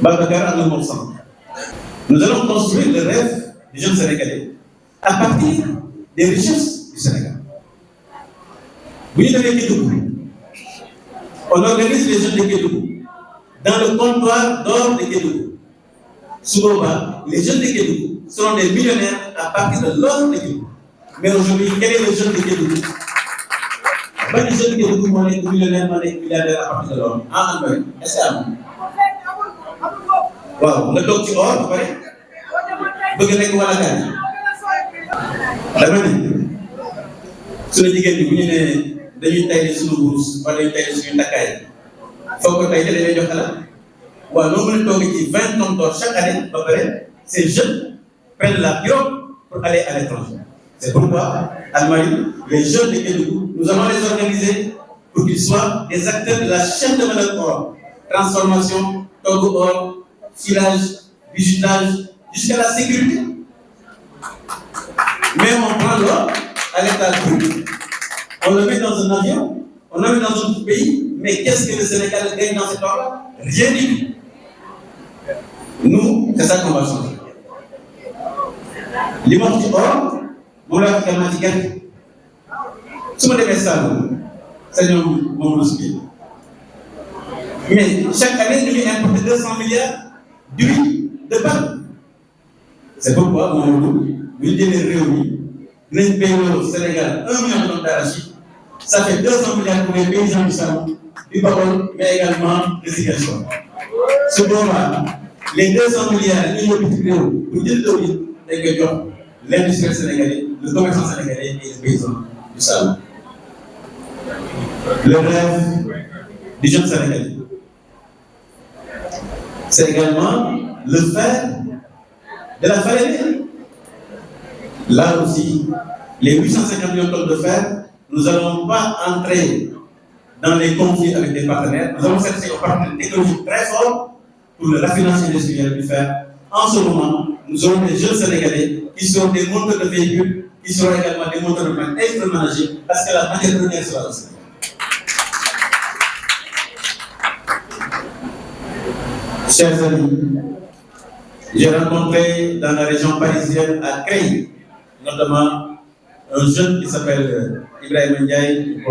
Babacar à 9%. Nous allons construire le rêve des jeunes Sénégalais à partir des richesses du Sénégal. Vous y devez Kédougou. On organise les jeunes de Kédougou dans le comptoir d'or de Kédougou. Souvent, les jeunes de Kédougou seront des millionnaires à partir de l'or de Kédougou. Mais aujourd'hui, quel est le jeune de Kédougou? Pas les jeunes de Kédougou, on est millionnaire, on est milliardaire à partir de l'or. Ah, non, est-ce que c'est à waaw nga toog ci or ba pare bëgg nekk wala gaañ dama ni suñu jigéen bi bu ñu ne dañuy tayle suñu bourse wala dañuy tayle suñu takkaay foog ko tey dañuy jox xalaat waaw noo mën a toogee ci 20 tonnes d'or chaque année ba pare ces jeunes prennent la pirogue pour aller à l'étranger. C'est pourquoi Allemagne, les jeunes de Kédougou, nous allons les organiser pour qu'ils soient des acteurs de la chaîne de valeur or, transformation, togo or, filage, bijoutage, jusqu'à la sécurité. Mais on prend l'or à l'état brut, on le met dans un avion, on le met dans un pays, mais qu'est-ce que le Sénégal gagne dans cet or-là? Rien du tout. Nous, c'est ça qu'on va changer. L'immense du or, on l'a également dit gagné. Si on devait ça, c'est mon souci. Mais chaque année, nous importons 200 milliards d'huile de palme. C'est pourquoi, mon il dit les réunis, nous payons au Sénégal 1 million de tonnes d'arachide. Ça fait 200 milliards pour les paysans du salon, du parole, mais également des irrigations. Ce moment-là, les 200 milliards, ils ont été créés pour dire que l'industrie sénégalaise, le commerçant sénégalais et les paysans du salon. Le rêve du jeune sénégalais. C'est également le fer de la farine. Là aussi, les 850 millions de tonnes de fer, nous n'allons pas entrer dans les conflits avec des partenaires. Nous allons chercher un partenaire technologique très fort pour le raffinage industriel du fer. En ce moment, nous aurons des jeunes Sénégalais qui seront des monteurs de véhicules, qui seront également des monteurs de plans électroménagers, parce que la matière première sera aussi. Chers amis, j'ai rencontré dans la région parisienne à Creil, notamment un jeune qui s'appelle Ibrahim Ndiaye.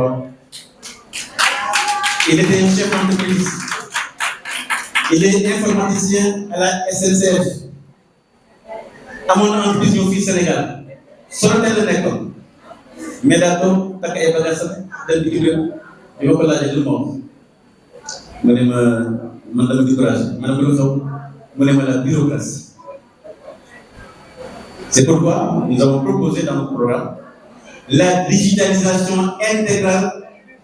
Il était chef d'entreprise. Il est informaticien à la SNCF. À mon entreprise, au fils Sénégal. Sonatel de l'école. Mais d'accord, tu as été bagage de l'équipe. Je vais vous parler de monde. Je vais vous décourager. Je vais la bureaucratie. C'est pourquoi nous avons proposé dans notre programme la digitalisation intégrale,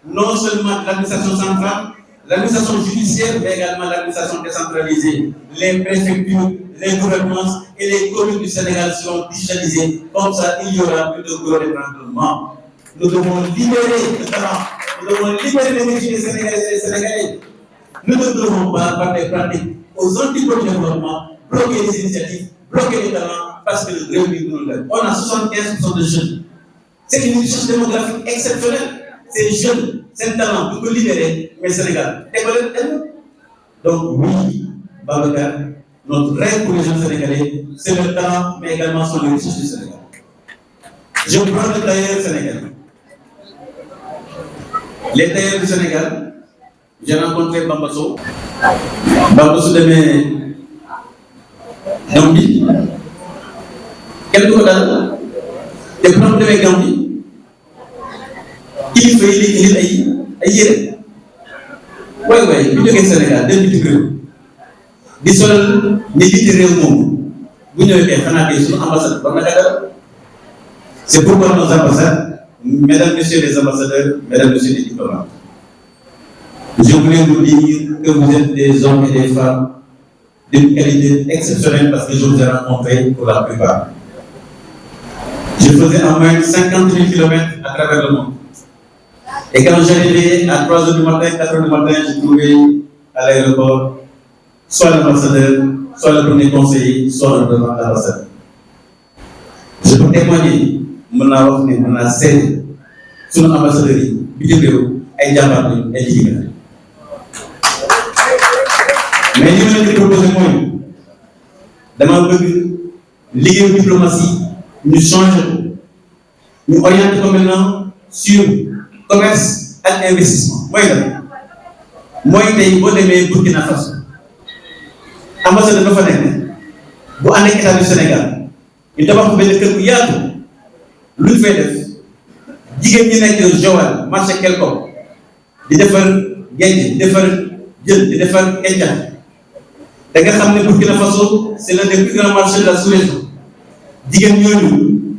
non seulement de l'administration centrale, l'administration judiciaire, mais également l'administration décentralisée. Les préfectures, les gouvernances et les communes du Sénégal seront digitalisées. Comme ça, il y aura plus de gros débranchements. Nous devons libérer le talent, nous devons libérer les métiers des Sénégalais et des Sénégalais. Nous ne devons pas, par des pratiques, aux antipodes de développement, bloquer les initiatives, bloquer les talents, parce que le réunit nous le. On a 75% de jeunes. C'est une richesse démographique exceptionnelle. Ces jeunes, c'est un talent pour nous libérer, mais Sénégal. Donc oui, Babacar, notre rêve pour les jeunes Sénégalais, c'est le talent, mais également sur les richesses du Sénégal. Je prends le tailleur sénégalais. Les tailleurs du Sénégal, j'ai rencontré Bambasso. Bambasso de mes Gambie. Quel tour d'âge? Et pour nous de Gambie, il fait ay yére. Oui, bu jógee Sénégal dem bitim réew di solal ñi jiite réew moomu bu ñëwee kay xanaa kay suñu ambassade war na dara. C'est pourquoi nos ambassades, mesdames, messieurs les ambassadeurs, mesdames, messieurs les diplomates, je voulais vous dire que vous êtes des hommes et des femmes d'une qualité exceptionnelle parce que je vous ai rencontrés pour la plupart. Je faisais en moyenne 50 000 km à travers le monde. Et quand j'arrivais à 3 h du matin, 4 h du matin, je trouvais à l'aéroport soit l'ambassadeur, soit le premier conseiller, soit le président de l'ambassade. Je peux témoigner, mon avance, mon accès sur l'ambassadeur, bitim réew, ay jàmbaar lañu, ay jigéen lañu. mais li ma leen di proposé mooy dama bëgg liggéeyu diplomatie ñu changer ko ñu orienté ko maintenant sur commerce ak investissement mooy la mooy tey boo demee Burkina Faso ambassadeur dafa nekk bu ànd ak état du Sénégal ñu tabax ko benn kër bu yaatu lu ñu fay def jigéen ñi nekk Joal marché Kelkom di defar gerte di defar jën di defar kecax da nga xam ne Burkina Faso c'est l'un des plus grands marchés de la sous-région jigéen ñooñu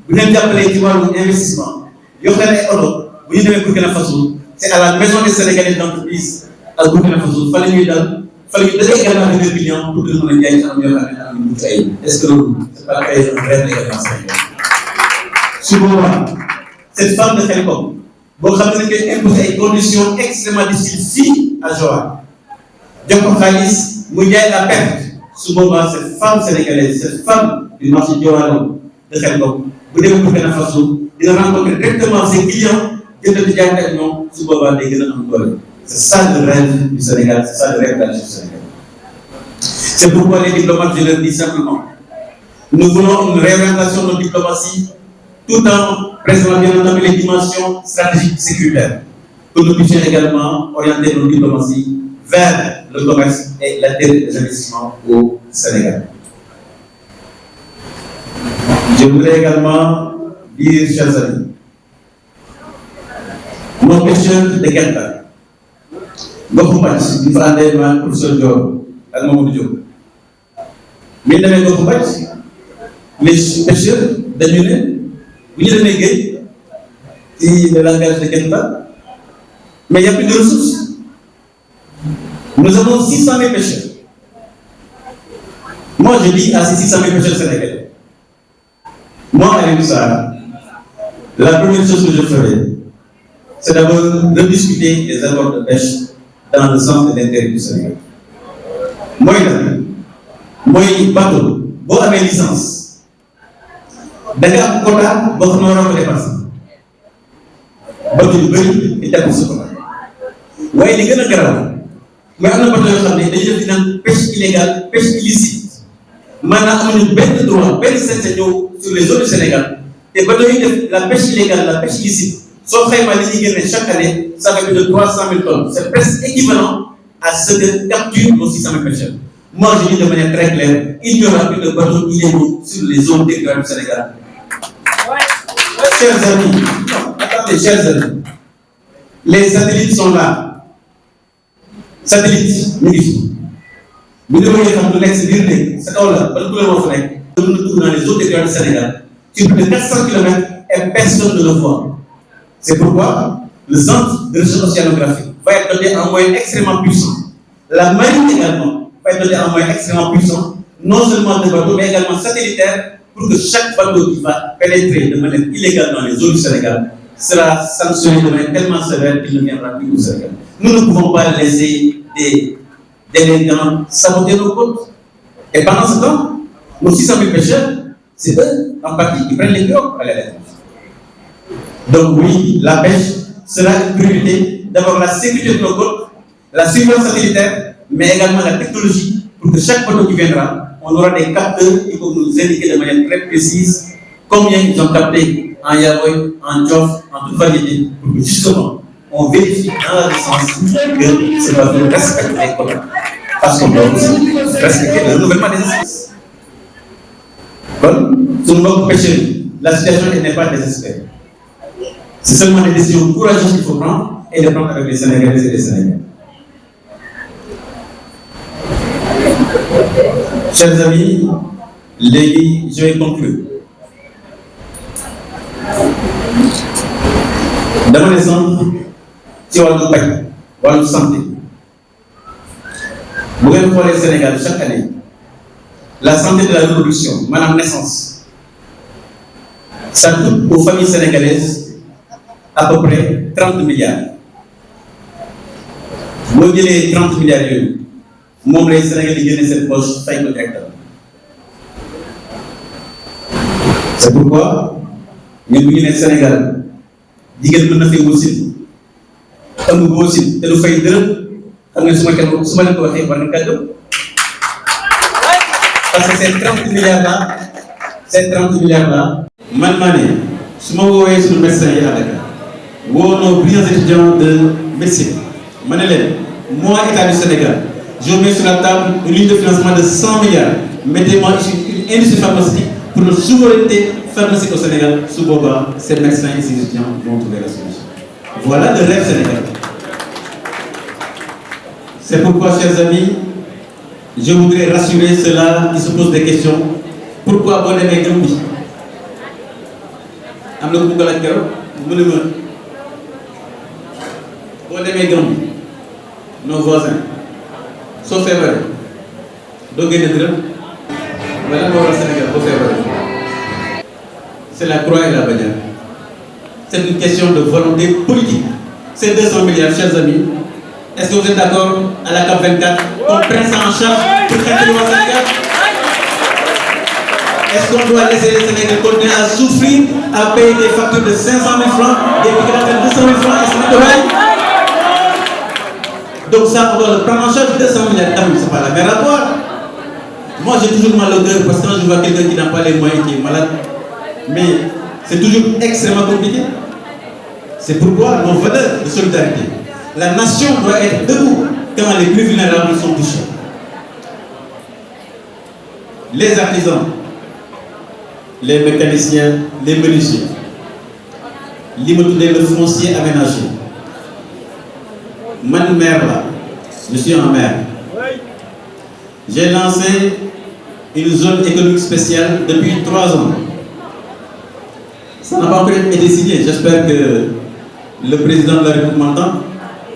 bu leen jàppalee ci wàllu investissement yoo xam ne ay oto bu ñu demee Burkina Faso c'est à la maison des Sénégalais d'entreprise ak Burkina Faso fa la ñuy dal fa la ñuy dalee également avec des clients pour que mën a jaay ci am yoo xam ne am nañu ay est-ce que loolu c'est pas créer un rêve également Sénégal su boobaa cette femme de Kelkom boo xam ne dañ koy imposer ay conditions extrêmement difficiles fii à Joal jox ko xaalis mu jaay la perte su boobaa cette femme sénégalaise cette femme du marché Joal de Kelkom bu demee Burkina Faso dina rencontrer directement ses clients jënd di jaay ak ñoom su boobaa day gën a am doole. C'est ça le rêve du Sénégal, c'est ça le rêve de la nation sénégalaise. C'est pourquoi les diplomates, je leur dis simplement, nous voulons une réorientation de notre diplomatie tout en préservant bien entendu les dimensions stratégiques sécuritaires, que nous puissions également orienter notre diplomatie vers le commerce et l'intérêt des investissements au Sénégal. Je voudrais également dire, chers amis, nos pêcheurs de Guet-Ndar, goxu Mbàcc ñu fa àndee ma professeur Dior ak Mamadou Diop mi demee goxu Mbàcc les pêcheurs dañu ne bu ñu demee géej ci le langage de Guet-Ndar mais il y a plus de ressources. Nous avons 600 000 pêcheurs. Moi je dis à ces 600 000 pêcheurs sénégalais, moi Aliou Sarr, la première chose que je ferai c'est d'abord rediscuter les accords de pêche dans le sens de l'intérêt du Sénégal. Moi, bateau, boo amee licence, da nga am quota boo xam ne war a ko dépassé. Bateau yu bëri di tegu sa quota. waaye li gën a garaaw mooy am na bateau yoo xam ne dañuy def di naan pêche illégale, pêche illicite. maanaam amuñu benn droit, benn sañ-sañ ñëw sur les eaux du Sénégal. te bateau yi def la pêche illégale, la pêche illicite. Soo xaymaa li ñuy génne chaque année, ça fait plus de 300 000 tonnes. C'est presque équivalent à ce que capturent nos 600 000 pêcheurs. Moi, je dis de manière très claire, il n'y aura plus de bateaux illégaux sur les zones territoriales du Sénégal. Chers amis, non, attendez, chers amis, les satellites sont là. Satellites, nous disons. Vous devez faire un texte direct, c'est là, parce que nous sommes dans les eaux territoriales du Sénégal, sur plus de 400 km et personne ne le voit. C'est pourquoi le centre de recherche océanographique va être doté en moyens extrêmement puissants. La marine également va être dotée en moyens extrêmement puissants, non seulement de bateaux, mais également satellitaires, pour que chaque bateau qui va pénétrer de manière illégale dans les eaux du Sénégal sera sanctionné de manière tellement sévère qu'il ne viendra plus au Sénégal. Nous ne pouvons pas laisser des délinquants saboter nos côtes. Et pendant ce temps, nos 600 000 pêcheurs, c'est eux, en partie, qui prennent les pirogues à la lettre. Donc oui, la pêche sera une priorité. D'abord la sécurité de nos côtes, la surveillance satellitaire, mais également la technologie pour que chaque bateau qui viendra, on aura des capteurs qui vont nous indiquer de manière très précise combien ils ont capté en Yaboy, en Djof, en toute variété, pour que justement on vérifie dans la licence que ce bateau respecte les quotas. Parce qu'on doit aussi respecter le renouvellement des espèces. Comme sur notre pêcherie, la situation n'est pas désespérée. C'est seulement des décisions courageuses qu'il faut prendre et les prendre avec les Sénégalais et les Sénégalais. Chers amis, je vais conclure. Dans les centres, ci wàllu paj, wàllu santé. Bu ngeen xoolee Sénégal chaque année, la santé de la reproduction, maanaam naissance, ça coûte aux familles sénégalaises à peu près 30 milliards. boo jëlee 30 milliards yooyu moom lay Sénégal yi génne seen poche fay ko directement. C'est pourquoi ñun bu ñu nee Sénégal jigéen mën na fay wasin ëmb bu wasin te du fay dërëm xam nga su ma leen ko waxee war na kàddu Parce que ces 30 milliards-là, si je suis sur le médecin à Dakar, nos brillants étudiants de médecine, moi, État du Sénégal, je mets sur la table une ligne de financement de 100 milliards. Mettez-moi une industrie pharmaceutique pour notre souveraineté pharmaceutique au Sénégal. Sous Boba, ces médecins et ces étudiants vont trouver la solution. Voilà le rêve sénégalais. C'est pourquoi, chers amis, je voudrais rassurer ceux-là qui se posent des questions. Pourquoi bon aimé Gambi? Nos voisins, sauf février, c'est la croix et la bannière. C'est une question de volonté politique. Ces 200 milliards, chers amis, est-ce que vous êtes d'accord à la CAP 24 qu'on prenne ça en charge pour traiter le Sénégal? Est-ce qu'on doit laisser les Sénégalais continuer à souffrir, à payer des factures de 500 000 francs, des piqûres de 200 000 francs? Est-ce que c'est correct? Donc ça, on doit le prendre en charge. 200 milliards, c'est pas la mer à boire. Moi, j'ai toujours mal au cœur parce que quand je vois quelqu'un qui n'a pas les moyens, qui est malade, mais c'est toujours extrêmement compliqué. C'est pourquoi nos valeurs de solidarité. La nation doit être debout quand les plus vulnérables sont touchés. Les artisans, les mécaniciens, les menuisiers, le foncier aménagé. Man maire là, je suis un maire. J'ai lancé une zone économique spéciale depuis 3 ans. Ça n'a pas encore été signé. J'espère que le président de la République m'entend.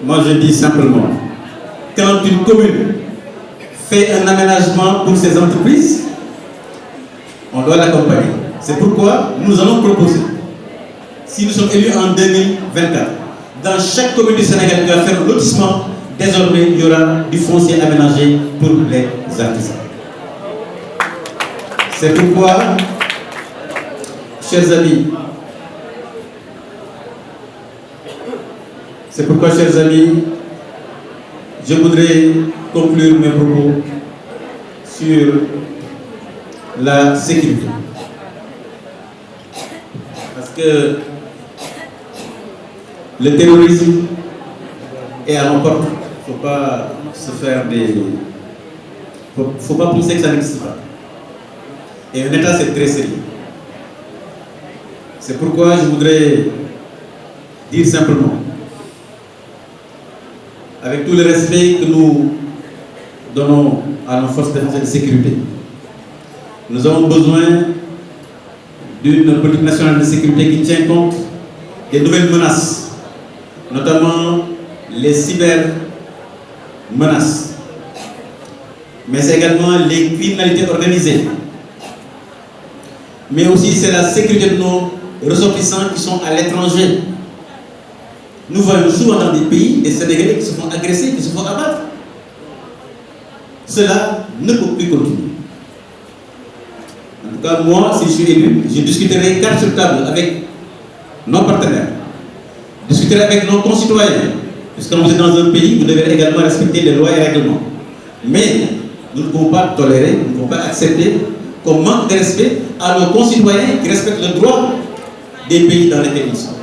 Moi je dis simplement, quand une commune fait un aménagement pour ses entreprises, on doit l'accompagner. C'est pourquoi nous allons proposer, si nous sommes élus en 2024, dans chaque commune du Sénégal qui va faire un lotissement, désormais il y aura du foncier aménagé pour les artisans. C'est pourquoi, chers amis, je voudrais conclure mes propos sur la sécurité. Parce que le terrorisme est à nos portes. Il ne faut pas se faire des... faut pas penser que ça n'existe pas. Et un État, c'est très sérieux. C'est pourquoi je voudrais dire simplement, avec tout le respect que nous donnons à nos forces de défense et de sécurité, nous avons besoin d'une politique nationale de sécurité qui tient compte des nouvelles menaces, notamment les cyber-menaces, mais également les criminalités organisées. Mais aussi c'est la sécurité de nos ressortissants qui sont à l'étranger. Nous voyons souvent dans des pays des Sénégalais qui se font agresser, qui se font abattre. Cela ne peut plus continuer. En tout cas, moi, si je suis élu, je discuterai carte sur table avec nos partenaires, je discuterai avec nos concitoyens, parce que quand vous êtes dans un pays, vous devez également respecter les lois et règlements. Mais nous ne pouvons pas tolérer, nous ne pouvons pas accepter qu'on manque de respect à nos concitoyens qui respectent le droit des pays dans lesquels ils sont.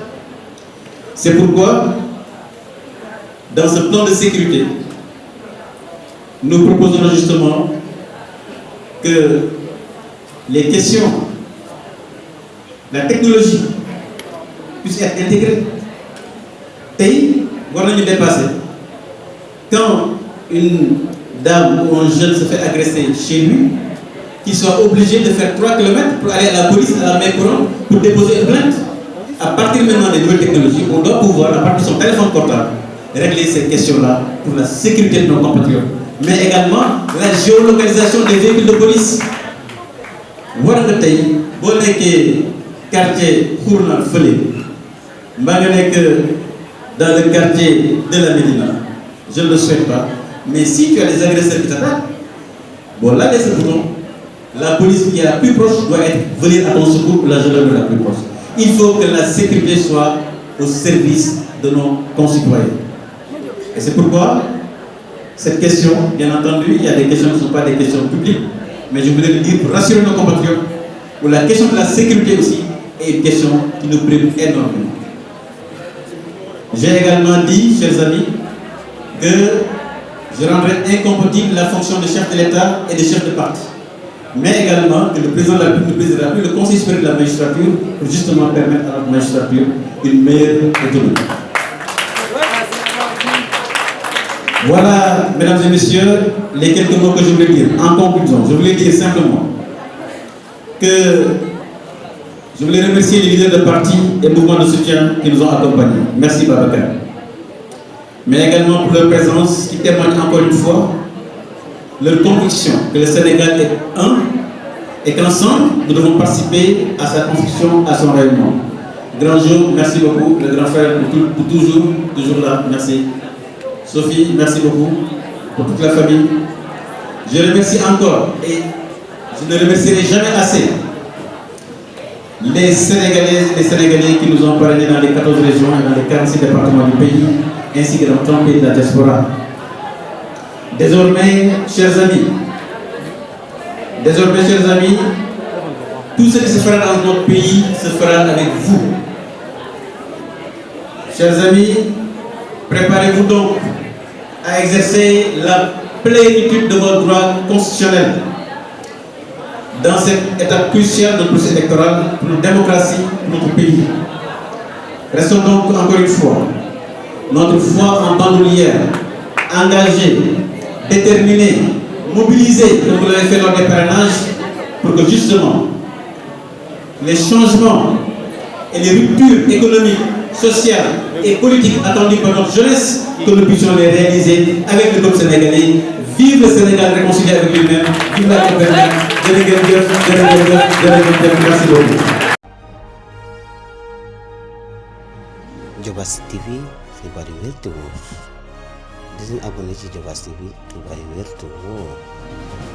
C'est pourquoi, dans ce plan de sécurité, nous proposons justement que les questions, la technologie puissent être intégrées. Pays, voilà nous dépasser. Quand une dame ou un jeune se fait agresser chez lui, qu'il soit obligé de faire 3 km pour aller à la police, à la main courante, pour déposer une plainte. À partir maintenant des nouvelles technologies, on doit pouvoir, à partir de son téléphone portable, régler ces questions-là pour la sécurité de nos compatriotes. Mais également la géolocalisation des véhicules de police. Voilà le pays, bon quartier Khourna Fele, dans le quartier de la Médina. Je ne le souhaite pas. Mais si tu as des agresseurs qui t'attaquent, bon là, la police qui est la plus proche doit venir à ton secours pour la gendarmerie la plus proche. Il faut que la sécurité soit au service de nos concitoyens. Et c'est pourquoi cette question, bien entendu, il y a des questions qui ne sont pas des questions publiques, mais je voulais le dire pour rassurer nos compatriotes, où la question de la sécurité aussi est une question qui nous préoccupe énormément. J'ai également dit, chers amis, que je rendrais incompatible la fonction de chef de l'État et de chef de parti, mais également que le président de la République, le Conseil supérieur de la magistrature, pour justement permettre à notre magistrature une meilleure autonomie. Voilà, mesdames et messieurs, les quelques mots que je voulais dire. En conclusion, je voulais dire simplement que je voulais remercier les leaders de partis et mouvements de soutien qui nous ont accompagnés. Merci Babacar. Mais également pour leur présence qui témoigne encore une fois leur conviction que le Sénégal est un et qu'ensemble nous devons participer à sa construction, à son rayonnement. Grand jour, merci beaucoup. Le grand frère pour toujours là, merci. Sophie, merci beaucoup pour toute la famille. Je remercie encore et je ne remercierai jamais assez les Sénégalaises et les Sénégalais qui nous ont parrainés dans les 14 régions et dans les 46 départements du pays, ainsi que dans 30 pays de la diaspora. Désormais, chers amis, tout ce qui se fera dans notre pays se fera avec vous. Chers amis, préparez-vous donc à exercer la plénitude de vos droits constitutionnels dans cette étape cruciale de notre processus électoral pour notre démocratie, pour notre pays. Restons donc encore une fois notre foi en bandoulière, engagée, déterminée, mobilisée, comme vous l'avez fait lors des parrainages, pour que justement les changements et les ruptures économiques, sociales et politiques attendues par notre jeunesse, que nous puissions les réaliser avec le peuple sénégalais. Vive le Sénégal réconcilié avec lui-même, vive la gouvernance, merci beaucoup. Diobass TV, xibaar yu wér te wóor. Di leen abonné ci Diobass TV, xibaar yu wér te wóor.